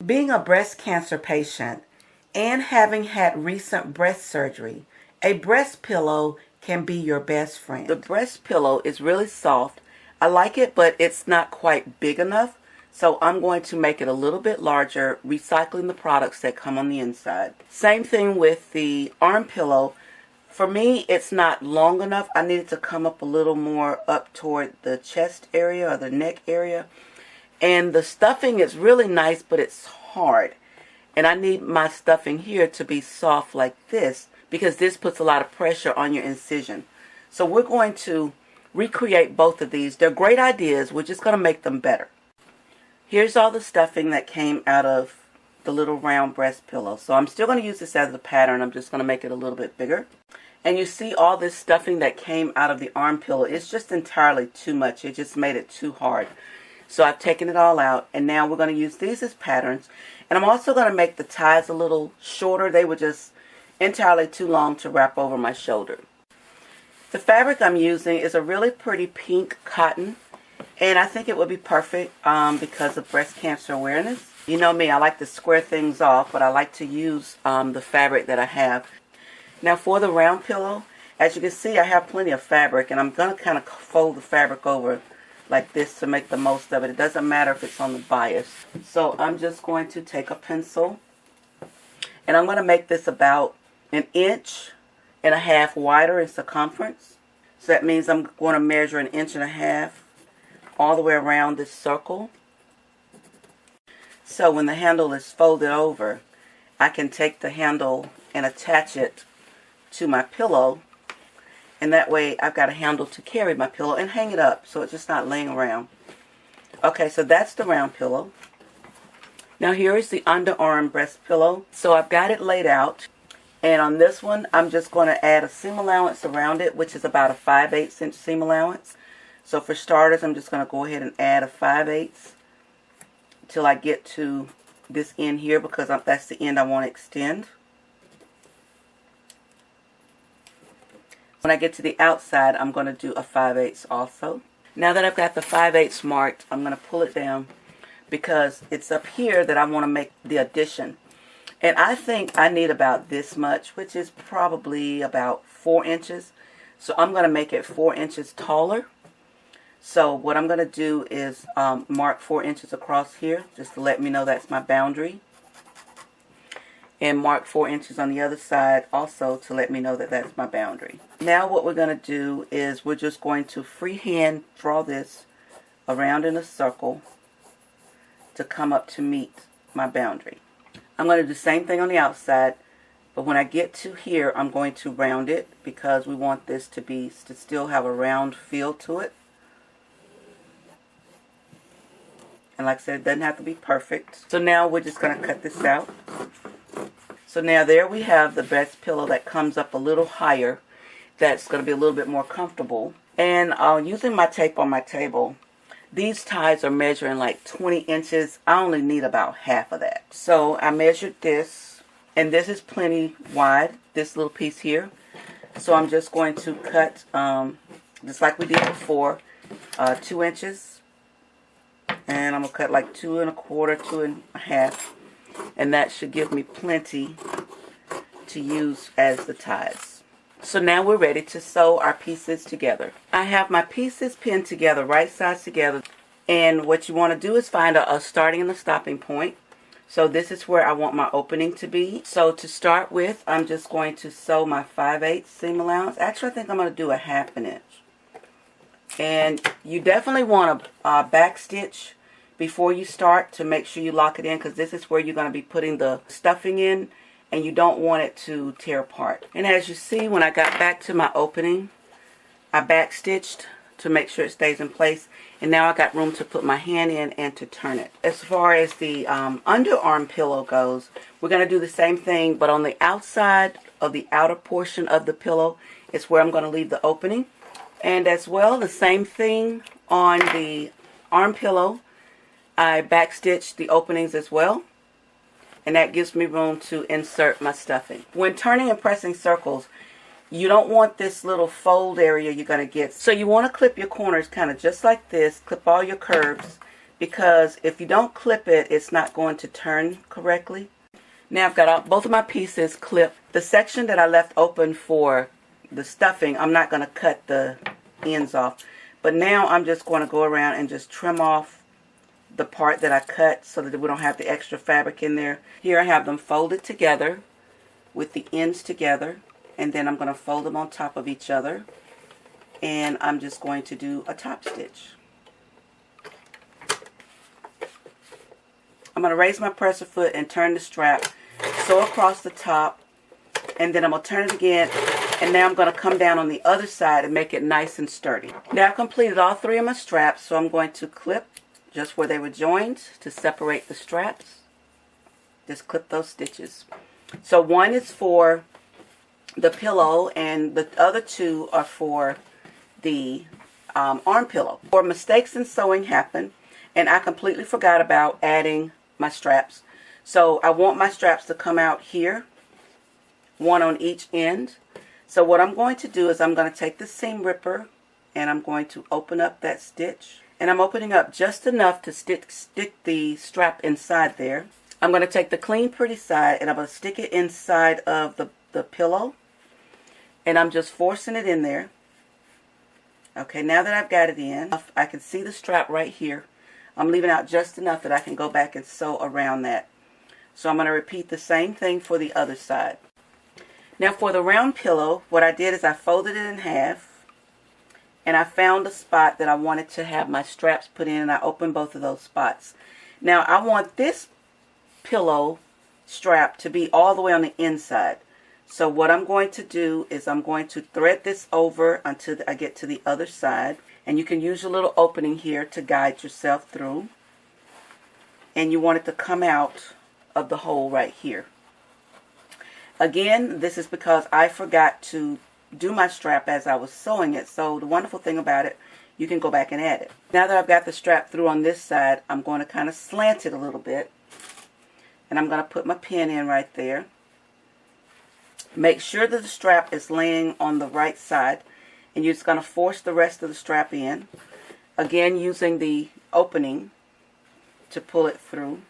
Being a breast cancer patient and having had recent breast surgery, a breast pillow can be your best friend. The breast pillow is really soft. I like it, but it's not quite big enough. So I'm going to make it a little bit larger, recycling the products that come on the inside. Same thing with the arm pillow. For me, it's not long enough. I need it to come up a little more up toward the chest area or the neck area. And the stuffing is really nice, but it's hard. And I need my stuffing here to be soft like this, because this puts a lot of pressure on your incision. So we're going to recreate both of these. They're great ideas. We're just going to make them better. Here's all the stuffing that came out of the little round breast pillow. So I'm still going to use this as a pattern. I'm just going to make it a little bit bigger. And you see all this stuffing that came out of the arm pillow. It's just entirely too much. It just made it too hard. So I've taken it all out. And now we're going to use these as patterns. And I'm also going to make the ties a little shorter. They were just entirely too long to wrap over my shoulder. The fabric I'm using is a really pretty pink cotton. And I think it would be perfect because of breast cancer awareness. You know me, I like to square things off, but I like to use the fabric that I have. Now for the round pillow, as you can see, I have plenty of fabric, and I'm going to kind of fold the fabric over like this to make the most of it. It doesn't matter if it's on the bias. So I'm just going to take a pencil, and I'm going to make this about 1.5 inches wider in circumference. So that means I'm going to measure 1.5 inches all the way around this circle. So when the handle is folded over, I can take the handle and attach it to my pillow, and that way I've got a handle to carry my pillow and hang it up so it's just not laying around. Okay, so that's the round pillow. Now here is the underarm breast pillow. So I've got it laid out, and on this one I'm just going to add a seam allowance around it, which is about a 5/8 inch seam allowance. So for starters, I'm just going to go ahead and add a 5/8 till I get to this end here, because that's the end I want to extend. When I get to the outside, I'm going to do a 5/8 also. Now that I've got the 5/8 marked, I'm going to pull it down because it's up here that I want to make the addition. And I think I need about this much, which is probably about 4 inches. So I'm going to make it 4 inches taller. So what I'm going to do is mark 4 inches across here, just to let me know that's my boundary. And mark 4 inches on the other side also to let me know that that's my boundary. Now what we're going to do is we're just going to freehand draw this around in a circle to come up to meet my boundary. I'm going to do the same thing on the outside, but when I get to here, I'm going to round it because we want this to still have a round feel to it. And like I said, it doesn't have to be perfect. So now we're just going to cut this out. So now there we have the breast pillow that comes up a little higher. That's going to be a little bit more comfortable. And using my tape on my table, these ties are measuring like 20 inches. I only need about half of that. So I measured this, and this is plenty wide, this little piece here. So I'm just going to cut, just like we did before, 2 inches. And I'm going to cut like 2 1/4, 2 1/2. And that should give me plenty to use as the ties. So now we're ready to sew our pieces together. I have my pieces pinned together, right sides together. And what you want to do is find a starting and a stopping point. So this is where I want my opening to be. So to start with, I'm just going to sew my 5/8 seam allowance. Actually, I think I'm going to do a 1/2 inch. And you definitely want to back stitch before you start to make sure you lock it in, because this is where you're going to be putting the stuffing in, and you don't want it to tear apart. And as you see, when I got back to my opening, I back stitched to make sure it stays in place, and now I got room to put my hand in and to turn it. As far as the underarm pillow goes, we're going to do the same thing, but on the outside of the outer portion of the pillow is where I'm going to leave the opening. And as well, the same thing on the arm pillow. I backstitched the openings as well, and that gives me room to insert my stuffing. When turning and pressing circles, you don't want this little fold area you're going to get. So you want to clip your corners kind of just like this, clip all your curves because if you don't clip it, it's not going to turn correctly. Now I've got both of my pieces clipped. The section that I left open for the stuffing, I'm not going to cut the ends off. But now I'm just going to go around and just trim off the part that I cut so that we don't have the extra fabric in there. Here I have them folded together with the ends together, and then I'm going to fold them on top of each other, and I'm just going to do a top stitch. I'm going to raise my presser foot and turn the strap, sew across the top, and then I'm going to turn it again, and now I'm going to come down on the other side and make it nice and sturdy. Now I've completed all three of my straps, so I'm going to clip just where they were joined to separate the straps. Just clip those stitches. So one is for the pillow and the other two are for the arm pillow. Or mistakes in sewing happen, and I completely forgot about adding my straps. So I want my straps to come out here, one on each end. So what I'm going to do is I'm going to take the seam ripper and I'm going to open up that stitch. And I'm opening up just enough to stick the strap inside there. I'm going to take the clean pretty side and I'm going to stick it inside of the pillow. And I'm just forcing it in there. Okay, now that I've got it in, I can see the strap right here. I'm leaving out just enough that I can go back and sew around that. So I'm going to repeat the same thing for the other side. Now for the round pillow, what I did is I folded it in half. And I found a spot that I wanted to have my straps put in, and I opened both of those spots. Now I want this pillow strap to be all the way on the inside. So what I'm going to do is I'm going to thread this over until I get to the other side. And you can use a little opening here to guide yourself through. And you want it to come out of the hole right here. Again, this is because I forgot to do my strap as I was sewing it. So the wonderful thing about it, you can go back and add it. Now that I've got the strap through on this side, I'm going to kind of slant it a little bit. And I'm going to put my pin in right there. Make sure that the strap is laying on the right side. And you're just going to force the rest of the strap in. Again, using the opening to pull it through.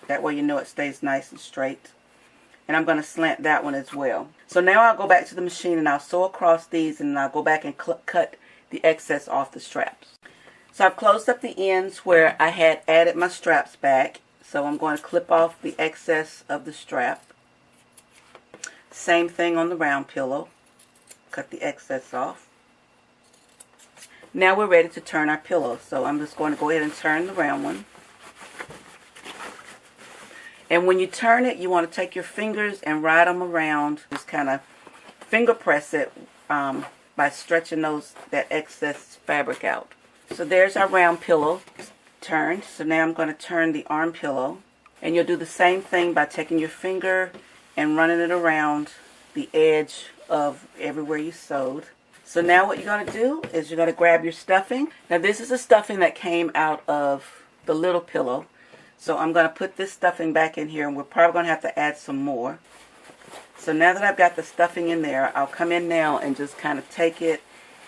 That way you know it stays nice and straight. And I'm going to slant that one as well. So now I'll go back to the machine and I'll sew across these and I'll go back and cut the excess off the straps. So I've closed up the ends where I had added my straps back. So I'm going to clip off the excess of the strap. Same thing on the round pillow. Cut the excess off. Now we're ready to turn our pillow. So I'm just going to go ahead and turn the round one. And when you turn it, you want to take your fingers and ride them around. Just kind of finger press it by stretching that excess fabric out. So there's our round pillow turned. So now I'm going to turn the arm pillow. And you'll do the same thing by taking your finger and running it around the edge of everywhere you sewed. So now what you're going to do is you're going to grab your stuffing. Now this is the stuffing that came out of the little pillow. So I'm going to put this stuffing back in here, and we're probably going to have to add some more. So now that I've got the stuffing in there, I'll come in now and just kind of take it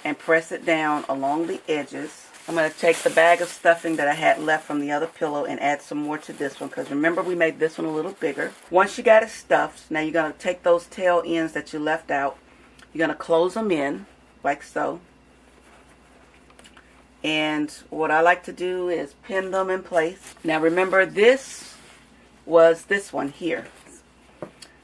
and press it down along the edges. I'm going to take the bag of stuffing that I had left from the other pillow and add some more to this one, because remember we made this one a little bigger. Once you got it stuffed, now you're going to take those tail ends that you left out. You're going to close them in like so. And what I like to do is pin them in place. Now remember, this was this one here.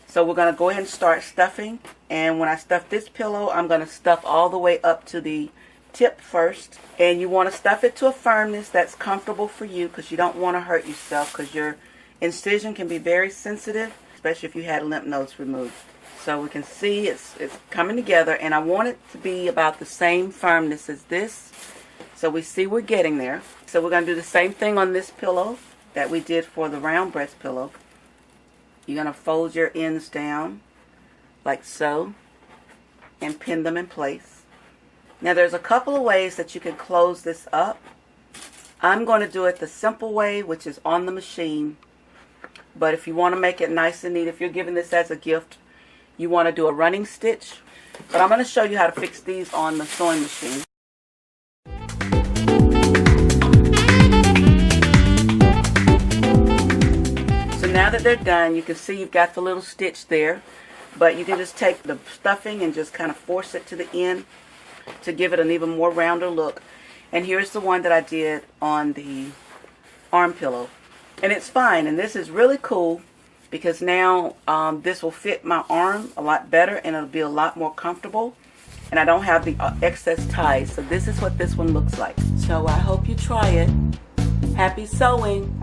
So we're going to go ahead and start stuffing. And when I stuff this pillow, I'm going to stuff all the way up to the tip first. And you want to stuff it to a firmness that's comfortable for you, because you don't want to hurt yourself, because your incision can be very sensitive, especially if you had lymph nodes removed. So we can see it's coming together, and I want it to be about the same firmness as this. So we see we're getting there. So we're going to do the same thing on this pillow that we did for the round breast pillow. You're going to fold your ends down like so and pin them in place. Now there's a couple of ways that you can close this up. I'm going to do it the simple way, which is on the machine. But if you want to make it nice and neat, if you're giving this as a gift, you want to do a running stitch. But I'm going to show you how to fix these on the sewing machine. now that they're done, you can see you've got the little stitch there, but you can just take the stuffing and just kind of force it to the end to give it an even more rounder look. And here's the one that I did on the arm pillow, and it's fine. And this is really cool because now this will fit my arm a lot better, and it'll be a lot more comfortable, and I don't have the excess ties. So this is what this one looks like. So I hope you try it. Happy sewing.